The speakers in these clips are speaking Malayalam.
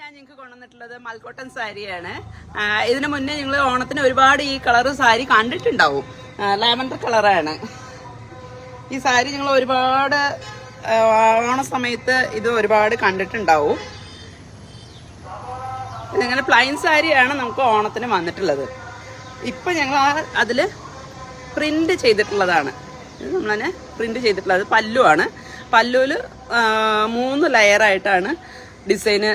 ഞാൻ നിങ്ങൾക്ക് കൊണ്ടുവന്നിട്ടുള്ളത് മൽക്കോട്ടൻ സാരിയാണ്. ഇതിനു മുന്നേ നിങ്ങൾ ഓണത്തിന് ഒരുപാട് ഈ കളർ സാരി കണ്ടിട്ടുണ്ടാവും. ലാവൻഡർ കളറാണ് ഈ സാരി. നിങ്ങൾ ഒരുപാട് ഓണ സമയത്ത് ഇത് ഒരുപാട് കണ്ടിട്ടുണ്ടാവും. ഇതിങ്ങനെ പ്ലൈൻ സാരിയാണ് നമുക്ക് ഓണത്തിന് വന്നിട്ടുള്ളത്. ഇപ്പം ഞങ്ങൾ അതിൽ പ്രിന്റ് ചെയ്തിട്ടുള്ളതാണ്. ഇത് നമ്മളതിനെ പ്രിന്റ് ചെയ്തിട്ടുള്ളത് പല്ലുവാണ്. പല്ലുവിൽ 3 ലെയറായിട്ടാണ് ഡിസൈന്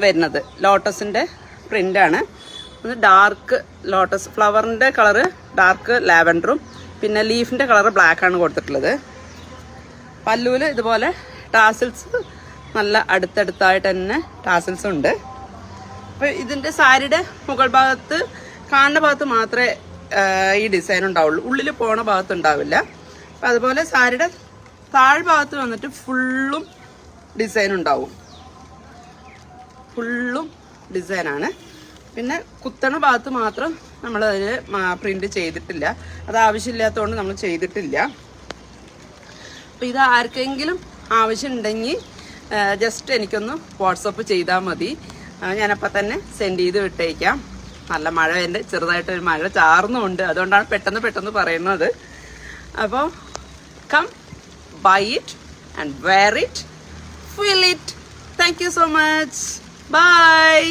വരുന്നത്. ലോട്ടസിൻ്റെ പ്രിൻ്റാണ്. ഒന്ന് ഡാർക്ക് ലോട്ടസ് ഫ്ലവറിൻ്റെ കളറ് ഡാർക്ക് ലാവൻഡറും പിന്നെ ലീഫിൻ്റെ കളറ് ബ്ലാക്കാണ് കൊടുത്തിട്ടുള്ളത്. പല്ലുവിൽ ഇതുപോലെ ടാസിൽസ് നല്ല അടുത്തടുത്തായിട്ട് തന്നെ ടാസിൽസ് ഉണ്ട്. അപ്പോൾ ഇതിൻ്റെ സാരിയുടെ മുകൾ ഭാഗത്ത് കാണുന്ന ഭാഗത്ത് മാത്രമേ ഈ ഡിസൈൻ ഉണ്ടാവുള്ളൂ, ഉള്ളിൽ പോണ ഭാഗത്ത് ഉണ്ടാവില്ല. അപ്പം അതുപോലെ സാരിയുടെ താഴ്ഭാഗത്ത് വന്നിട്ട് ഫുള്ളും ഡിസൈൻ ഉണ്ടാവും. ഫുള്ളും ഡിസൈനാണ്. പിന്നെ കുത്തണ ഭാഗത്ത് മാത്രം നമ്മളതിന് പ്രിന്റ് ചെയ്തിട്ടില്ല. അത് ആവശ്യമില്ലാത്തതുകൊണ്ട് നമ്മൾ ചെയ്തിട്ടില്ല. അപ്പം ഇത് ആർക്കെങ്കിലും ആവശ്യമുണ്ടെങ്കിൽ ജസ്റ്റ് എനിക്കൊന്ന് വാട്സപ്പ് ചെയ്താൽ മതി. ഞാനപ്പോൾ തന്നെ സെൻഡ് ചെയ്ത് വിട്ടേക്കാം. നല്ല മഴ, എൻ്റെ ചെറുതായിട്ടൊരു മഴ ചാർന്നുമുണ്ട്, അതുകൊണ്ടാണ് പെട്ടെന്ന് പറയുന്നത്. അപ്പോൾ come buy it and wear it, feel it. Thank you so much. Bye.